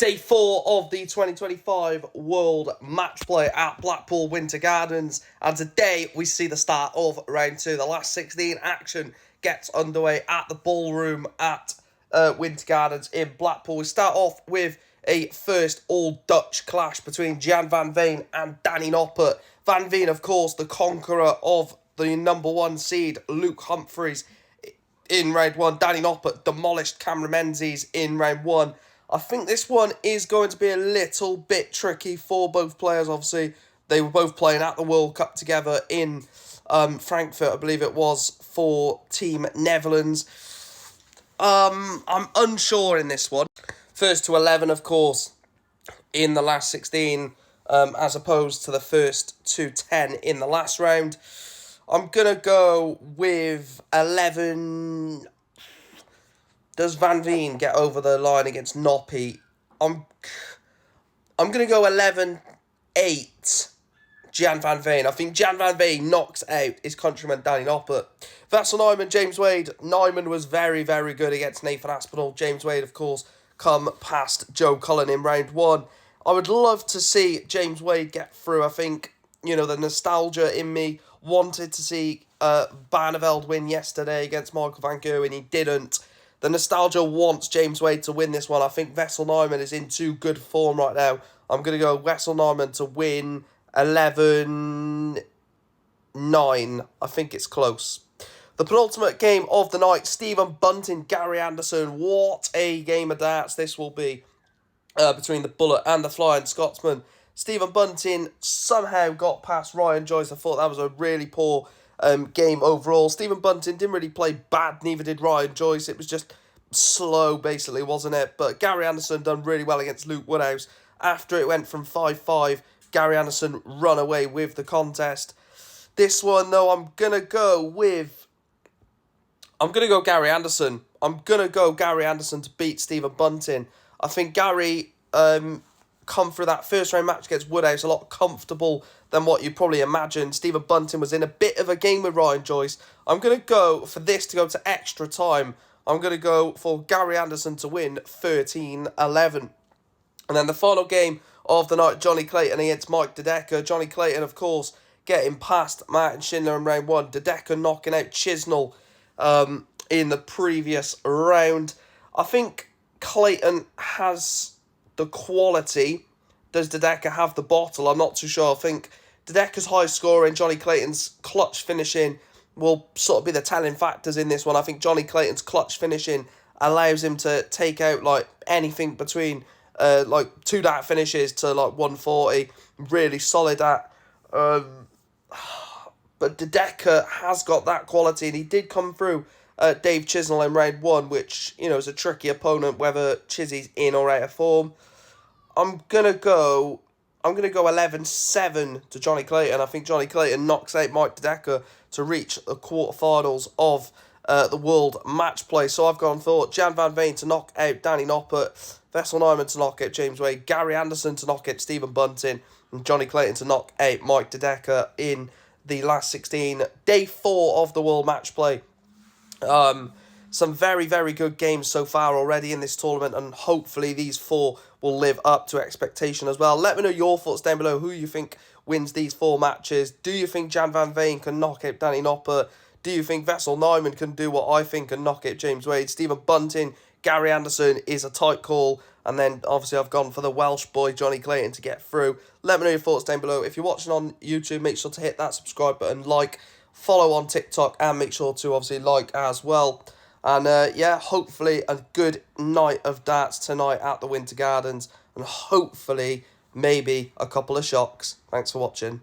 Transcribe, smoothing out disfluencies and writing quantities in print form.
Day 4 of the 2025 World Matchplay at Blackpool Winter Gardens. And today we see the start of round 2. The last 16 action gets underway at the ballroom at Winter Gardens in Blackpool. We start off with a first all-Dutch clash between Jan van Veen and Danny Noppert. Van Veen, of course, the conqueror of the number 1 seed, Luke Humphries, in round 1. Danny Noppert demolished Cameron Menzies in round 1. I think this one is going to be a little bit tricky for both players. Obviously, they were both playing at the World Cup together in Frankfurt, I believe it was, for Team Netherlands. I'm unsure in this one. First to 11, of course, in the last 16, as opposed to the first to 10 in the last round. I'm going to go with 11... Does Van Veen get over the line against Noppy? I'm going to go 11-8 Jan van Veen. I think Jan van Veen knocks out his countryman Danny Noppert. Vessel Nyman, James Wade. Nyman was very, very good against Nathan Aspinall. James Wade, of course, come past Joe Cullen in round 1. I would love to see James Wade get through. I think, you know, the nostalgia in me wanted to see Barneveld win yesterday against Michael van Gerwen, and he didn't. The nostalgia wants James Wade to win this one. I think Vessel Nyman is in too good form right now. I'm going to go Vessel Nyman to win 11-9. I think it's close. The penultimate game of the night, Stephen Bunting, Gary Anderson. What a game of darts this will be between the Bullet and the Flying Scotsman. Stephen Bunting somehow got past Ryan Joyce. I thought that was a really poor game overall. Stephen Bunting didn't really play bad, neither did Ryan Joyce. It was just slow, basically, wasn't it? But Gary Anderson done really well against Luke Woodhouse. After it went from 5-5, Gary Anderson run away with the contest. This one, though, I'm going to go Gary Anderson. I'm going to go Gary Anderson to beat Stephen Bunting. I think Gary come through that first round match against Woodhouse a lot comfortable than what you probably imagined. Stephen Bunting was in a bit of a game with Ryan Joyce. I'm going to go for this to go to extra time. I'm going to go for Gary Anderson to win 13-11. And then the final game of the night, Johnny Clayton against Mike De Decker. Johnny Clayton, of course, getting past Martin Schindler in round 1. De Decker knocking out Chisnell in the previous round. I think Clayton has the quality. Does De Decker have the bottle? I'm not too sure. I think De Decker's high score and Johnny Clayton's clutch finishing will sort of be the telling factors in this one. I think Johnny Clayton's clutch finishing allows him to take out like anything between like 2 dart finishes to like 140. Really solid at. But De Decker has got that quality, and he did come through Dave Chisnell in round 1, which, you know, is a tricky opponent, whether Chizzy's in or out of form. I'm gonna go 11-7 to Johnny Clayton. I think Johnny Clayton knocks out Mike De Decker to reach the quarterfinals of the World Matchplay. So I've gone for Jan van Veen to knock out Danny Noppert, Vessel Nyman to knock out James Wade, Gary Anderson to knock out Stephen Bunting, and Johnny Clayton to knock out Mike De Decker in the last 16. Day 4 of the World Matchplay. Some very, very good games so far already in this tournament, and hopefully these 4 will live up to expectation as well. Let me know your thoughts down below, who you think wins these 4 matches. Do you think Jan van Veen can knock out Danny Noppert? Do you think Vessel Nyman can do what I think and knock out James Wade? Stephen Bunting, Gary Anderson is a tight call. And then, obviously, I've gone for the Welsh boy, Johnny Clayton, to get through. Let me know your thoughts down below. If you're watching on YouTube, make sure to hit that subscribe button, like, follow on TikTok, and make sure to, obviously, like as well. And, yeah, hopefully a good night of darts tonight at the Winter Gardens. And hopefully, maybe a couple of shocks. Thanks for watching.